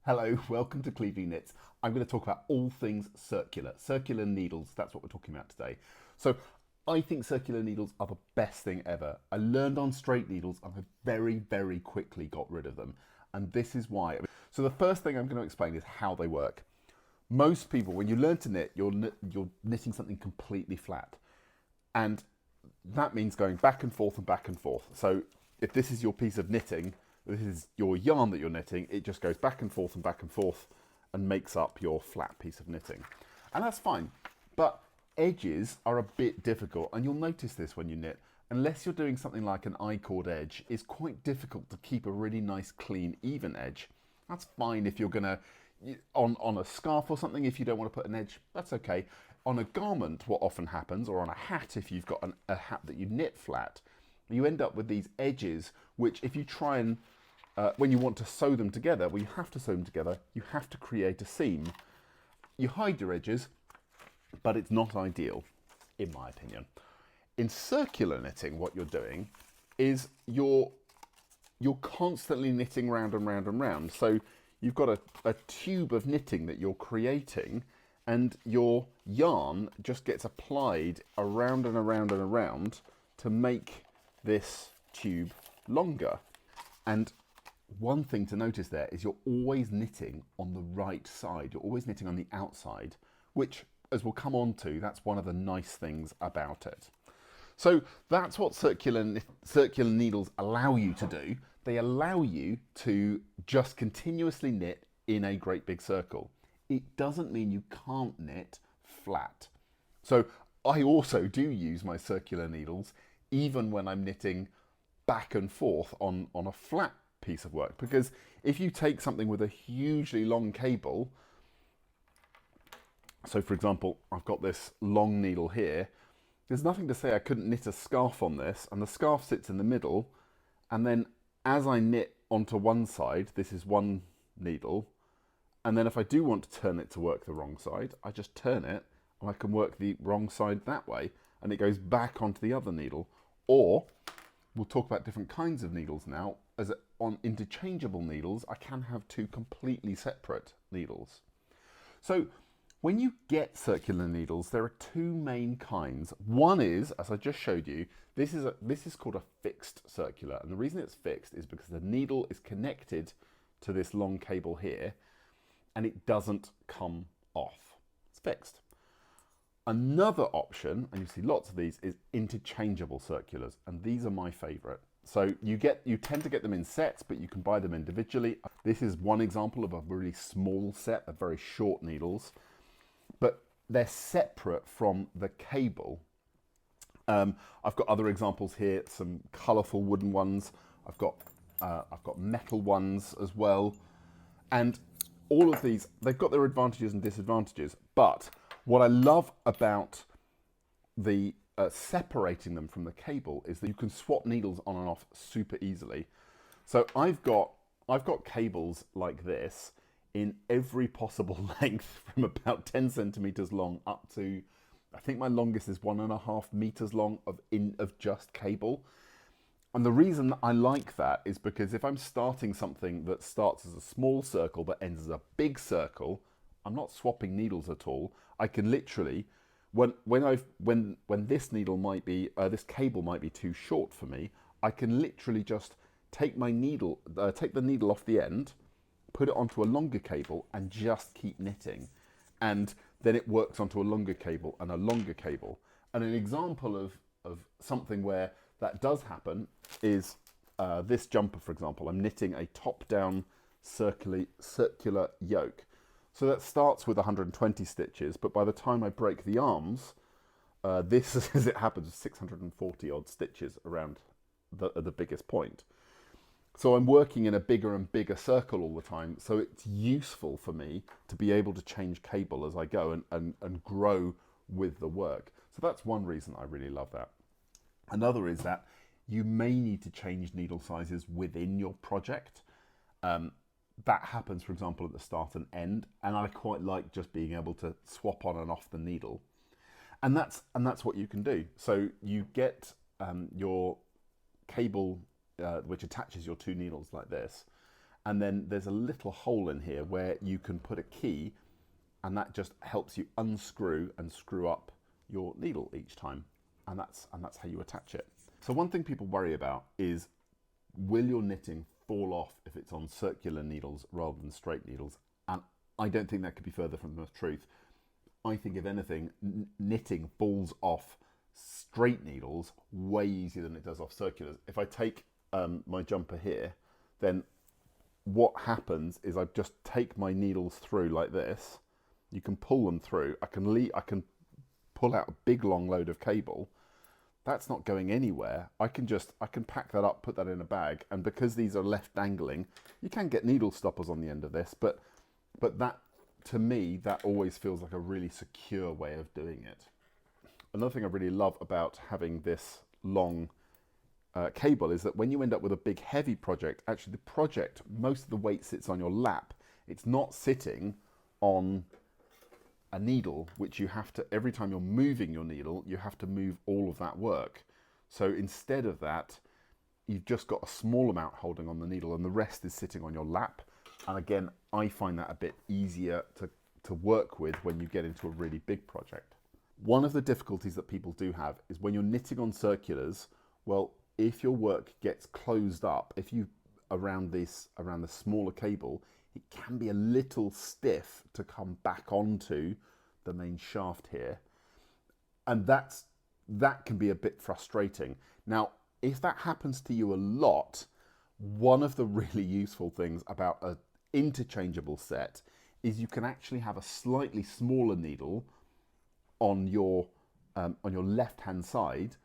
Hello, welcome to Cleveland Knits. I'm going to talk about all things circular needles. That's what we're talking about today. So, I think circular needles are the best thing ever. I learned on straight needles and I very quickly got rid of them. And this is why. So, the first thing I'm going to explain is how they work. Most people, when you learn to knit, you're knitting something completely flat. And that means going back and forth and back and forth. So if this is your piece of knitting, this is your yarn that you're knitting, it just goes back and forth and makes up your flat piece of knitting. And that's fine. But edges are a bit difficult, and you'll notice this when you knit. Unless you're doing something like an I-cord edge, it's quite difficult to keep a really nice, clean, even edge. That's fine if you're gonna, on a scarf or something, if you don't want to put an edge, that's okay. On a garment, what often happens, or on a hat, if you've got a hat that you knit flat, you end up with these edges, which if you try and, when you want to sew them together, well, you have to sew them together, you have to create a seam. You hide your edges, but it's not ideal, in my opinion. In circular knitting, what you're doing is you're constantly knitting round and round and round. So you've got a tube of knitting that you're creating, and your yarn just gets applied around and around and around to make this tube longer. And one thing to notice there is you're always knitting on the right side. You're always knitting on the outside, which, as we'll come on to, that's one of the nice things about it. So that's what circular needles allow you to do. They allow you to just continuously knit in a great big circle. It doesn't mean you can't knit flat. So I also do use my circular needles even when I'm knitting back and forth on a flat piece of work, because if you take something with a hugely long cable, so for example, I've got this long needle here, there's nothing to say I couldn't knit a scarf on this, and the scarf sits in the middle, and then as I knit onto one side, this is one needle, and then if I do want to turn it to work the wrong side, I just turn it and I can work the wrong side that way, and it goes back onto the other needle. Or we'll talk about different kinds of needles now. As on interchangeable needles, I can have two completely separate needles. So when you get circular needles, there are two main kinds. One is, as I just showed you, this is called a fixed circular, and the reason it's fixed is because the needle is connected to this long cable here, and it doesn't come off. It's fixed. Another option, and you see lots of these, is interchangeable circulars, and these are my favourite. So you tend to get them in sets, but you can buy them individually. This is one example of a really small set of very short needles, but they're separate from the cable. I've got other examples here, some colourful wooden ones. I've got metal ones as well, and all of these, they've got their advantages and disadvantages. But what I love about the separating them from the cable is that you can swap needles on and off super easily. So I've got cables like this in every possible length, from about 10 centimeters long up to, I think my longest is 1.5 meters long of just cable. And the reason I like that is because if I'm starting something that starts as a small circle but ends as a big circle, I'm not swapping needles at all. I can literally, when this needle might be, this cable might be too short for me, I can literally just take my needle, take the needle off the end, put it onto a longer cable, and just keep knitting. And then it works onto a longer cable and a longer cable. And an example of something where that does happen is this jumper, for example. I'm knitting a top-down circular yoke. So that starts with 120 stitches, but by the time I break the arms, this, as it happens, 640 odd stitches around the biggest point. So I'm working in a bigger and bigger circle all the time, so it's useful for me to be able to change cable as I go and grow with the work. So that's one reason I really love that. Another is that you may need to change needle sizes within your project. That happens, for example, at the start and end, and I quite like just being able to swap on and off the needle. And that's what you can do. So you get your cable which attaches your two needles like this, And then there's a little hole in here where you can put a key, and that just helps you unscrew and screw up your needle each time. And that's how you attach it. So one thing people worry about is, will your knitting fall off if it's on circular needles rather than straight needles? And I don't think that could be further from the truth. I think if anything, knitting falls off straight needles way easier than it does off circulars. If I take my jumper here, then what happens is I just take my needles through like this. You can pull them through. I can pull out a big long load of cable. That's not going anywhere. I can pack that up, put that in a bag, and because these are left dangling, you can get needle stoppers on the end of this, but that, to me, that always feels like a really secure way of doing it. Another thing I really love about having this long cable is that when you end up with a big heavy project, actually the project, most of the weight sits on your lap. It's not sitting on a needle, which you have to, every time you're moving your needle, you have to move all of that work. So instead of that, you've just got a small amount holding on the needle and the rest is sitting on your lap. And again, I find that a bit easier to work with when you get into a really big project. One of the difficulties that people do have is when you're knitting on circulars, well, if your work gets closed up, if you around the smaller cable, it can be a little stiff to come back onto the main shaft here. And that can be a bit frustrating. Now, if that happens to you a lot, one of the really useful things about an interchangeable set is you can actually have a slightly smaller needle on your left-hand side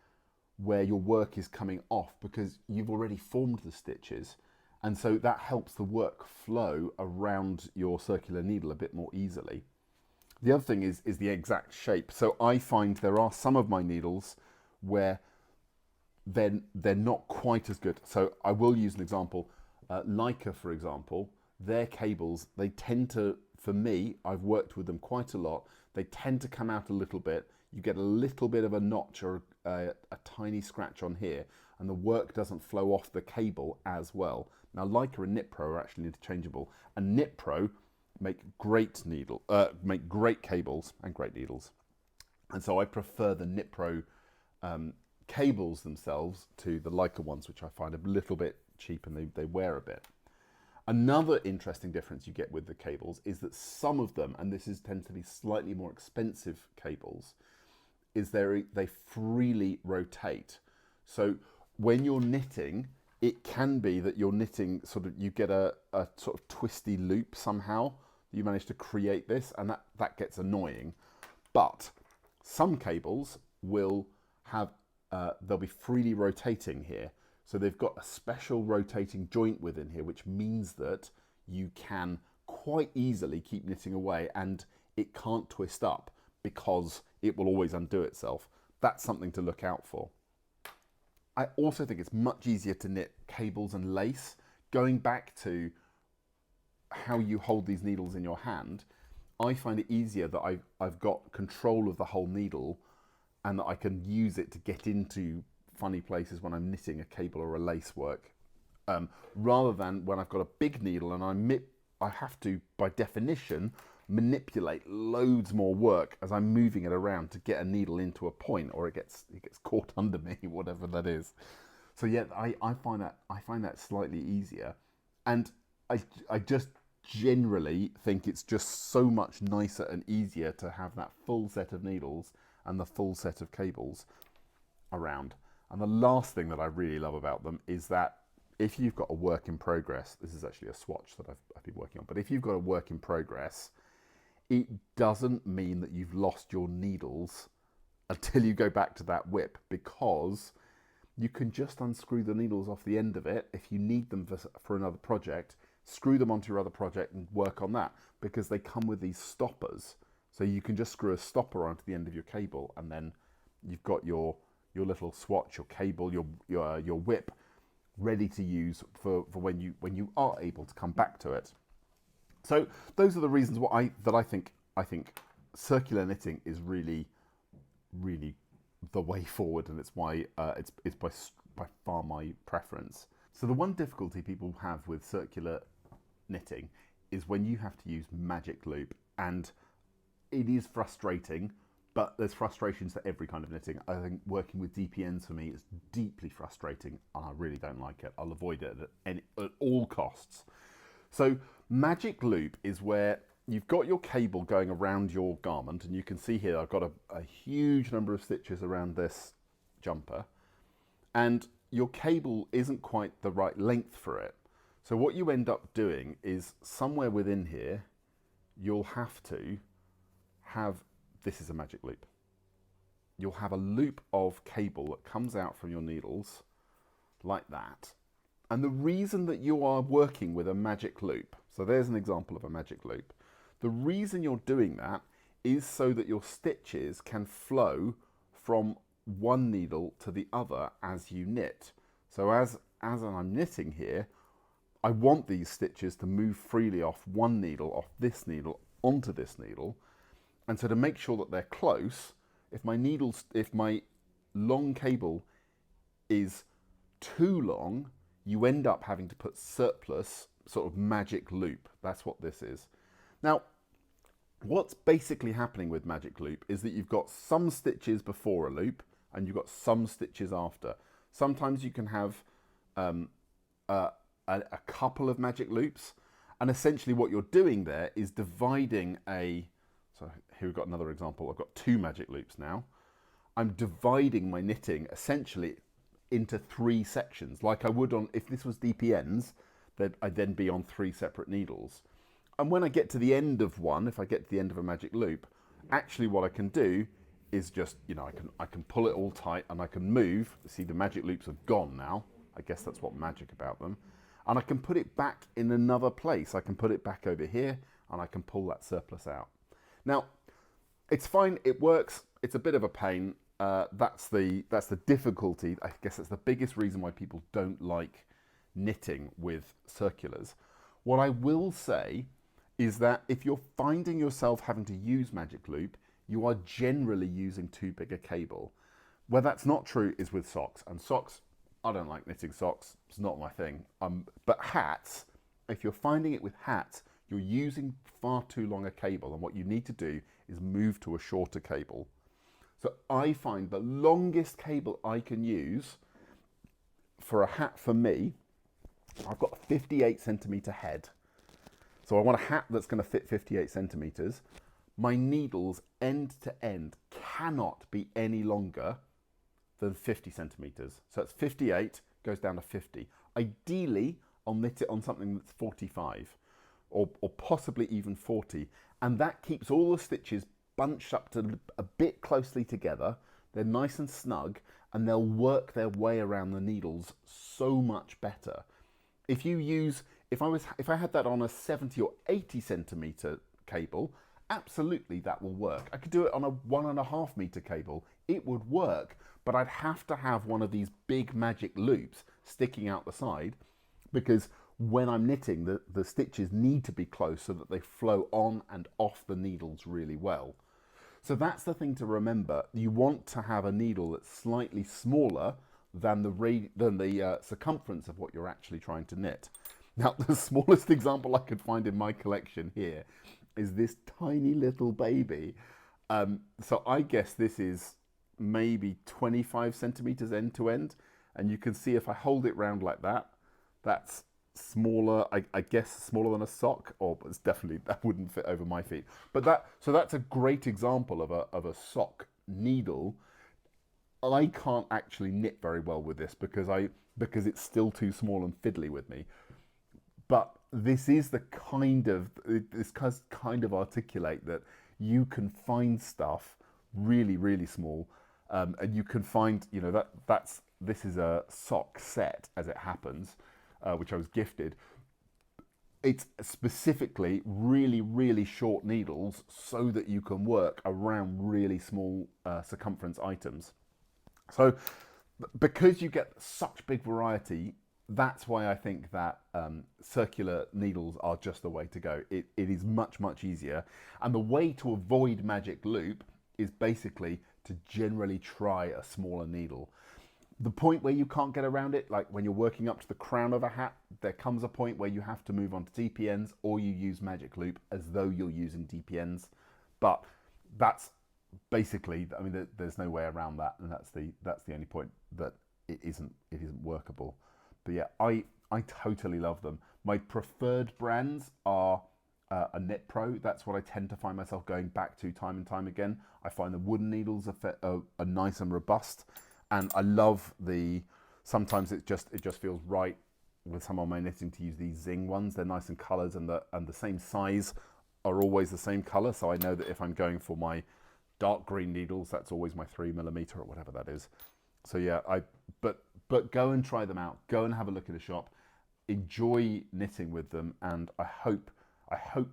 where your work is coming off because you've already formed the stitches. And so that helps the work flow around your circular needle a bit more easily. The other thing is the exact shape. So I find there are some of my needles where they're not quite as good. So I will use an example. Leica, for example, their cables, they tend to, for me, I've worked with them quite a lot, they tend to come out a little bit. You get a little bit of a notch or a tiny scratch on here, and the work doesn't flow off the cable as well. Now, Leica and Knit Pro are actually interchangeable, and Knit Pro make great cables and great needles. And so I prefer the Knit Pro cables themselves to the Leica ones, which I find a little bit cheap and they wear a bit. Another interesting difference you get with the cables is that some of them, and this tends to be slightly more expensive cables, is they freely rotate. So when you're knitting, it can be that you're knitting you get a sort of twisty loop somehow. You manage to create this, and that gets annoying. But some cables will have, they'll be freely rotating here. So they've got a special rotating joint within here, which means that you can quite easily keep knitting away and it can't twist up because it will always undo itself. That's something to look out for. I also think it's much easier to knit cables and lace. Going back to how you hold these needles in your hand, I find it easier that I've got control of the whole needle and that I can use it to get into funny places when I'm knitting a cable or a lace work, rather than when I've got a big needle and I have to, by definition, manipulate loads more work as I'm moving it around to get a needle into a point, or it gets caught under me, whatever that is. So yeah, I find that slightly easier, and I just generally think it's just so much nicer and easier to have that full set of needles and the full set of cables around. And the last thing that I really love about them is that if you've got a work in progress, this is actually a swatch that I've been working on, but if you've got a work in progress, it doesn't mean that you've lost your needles until you go back to that whip, because you can just unscrew the needles off the end of it if you need them for another project, screw them onto your other project and work on that, because they come with these stoppers. So you can just screw a stopper onto the end of your cable, and then you've got your little swatch, your cable, your whip ready to use for when you are able to come back to it. So those are the reasons that I think circular knitting is really, really the way forward, and it's why it's by far my preference. So the one difficulty people have with circular knitting is when you have to use magic loop, and it is frustrating, but there's frustrations for every kind of knitting. I think working with DPNs for me is deeply frustrating, and I really don't like it. I'll avoid it at all costs. So magic loop is where you've got your cable going around your garment, and you can see here I've got a huge number of stitches around this jumper, and your cable isn't quite the right length for it. So what you end up doing is somewhere within here, you'll have to have, this is a magic loop. You'll have a loop of cable that comes out from your needles like that. And the reason that you are working with a magic loop, so there's an example of a magic loop. The reason you're doing that is so that your stitches can flow from one needle to the other as you knit. So as I'm knitting here, I want these stitches to move freely off one needle, off this needle, onto this needle. And so to make sure that they're close, if my long cable is too long, you end up having to put surplus sort of magic loop. That's what this is. Now, what's basically happening with magic loop is that you've got some stitches before a loop and you've got some stitches after. Sometimes you can have a couple of magic loops, and essentially what you're doing there is dividing so here we've got another example. I've got 2 magic loops now. I'm dividing my knitting essentially into 3 sections, like I would on, if this was DPNs, I'd then be on 3 separate needles. And when I get to the end of one, if I get to the end of a magic loop, actually what I can do is just, I can pull it all tight and I can move. See, the magic loops are gone now. I guess that's what magic about them. And I can put it back in another place. I can put it back over here and I can pull that surplus out. Now, it's fine, it works. It's a bit of a pain. That's the difficulty. I guess that's the biggest reason why people don't like knitting with circulars. What I will say is that if you're finding yourself having to use magic loop, you are generally using too big a cable. Where that's not true is with socks. And socks, I don't like knitting socks. It's not my thing. But hats, if you're finding it with hats, you're using far too long a cable, and what you need to do is move to a shorter cable. So I find the longest cable I can use for a hat for me, I've got a 58 centimeter head. So I want a hat that's going to fit 58 centimeters. My needles end to end cannot be any longer than 50 centimeters. So it's 58, goes down to 50. Ideally, I'll knit it on something that's 45 or possibly even 40. And that keeps all the stitches bunched up to a bit closely together. They're nice and snug and they'll work their way around the needles so much better. If I had that on a 70 or 80 centimeter cable, absolutely that will work. I could do it on a 1.5 meter cable. It would work, but I'd have to have one of these big magic loops sticking out the side, because when I'm knitting, the stitches need to be close so that they flow on and off the needles really well. So that's the thing to remember. You want to have a needle that's slightly smaller than the circumference of what you're actually trying to knit. Now, the smallest example I could find in my collection here is this tiny little baby. So I guess this is maybe 25 centimeters end to end. And you can see if I hold it round like that, that's smaller, I guess smaller than a sock, or it's definitely, that wouldn't fit over my feet. But so that's a great example of a sock needle. I can't actually knit very well with this because it's still too small and fiddly with me. But this is this kind of articulate that you can find stuff really, really small, and you can find, this is a sock set as it happens, which I was gifted. It's specifically really, really short needles so that you can work around really small circumference items. So because you get such big variety, that's why I think that circular needles are just the way to go. It is much, much easier. And the way to avoid magic loop is basically to generally try a smaller needle. The point where you can't get around it, like when you're working up to the crown of a hat, there comes a point where you have to move on to DPNs, or you use Magic Loop as though you're using DPNs. But that's basically, I mean, there's no way around that, and that's the only point that it isn't workable. But yeah, I totally love them. My preferred brands are a Knit Pro. That's what I tend to find myself going back to time and time again. I find the wooden needles are nice and robust, and I love the. Sometimes it just feels right with some of my knitting to use these Zing ones. They're nice and colours, and the same size are always the same colour. So I know that if I'm going for my dark green needles, that's always my 3mm or whatever that is. So yeah, but go and try them out. Go and have a look at a shop. Enjoy knitting with them, and I hope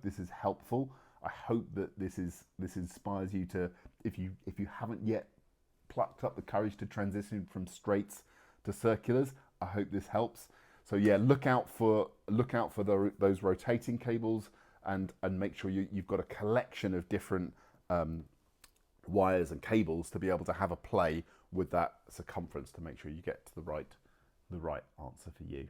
this is helpful. I hope that this inspires you to, if you haven't yet plucked up the courage to transition from straights to circulars, I hope this helps. So yeah, look out for those rotating cables, and make sure you've got a collection of different wires and cables to be able to have a play with that circumference to make sure you get to the right answer for you.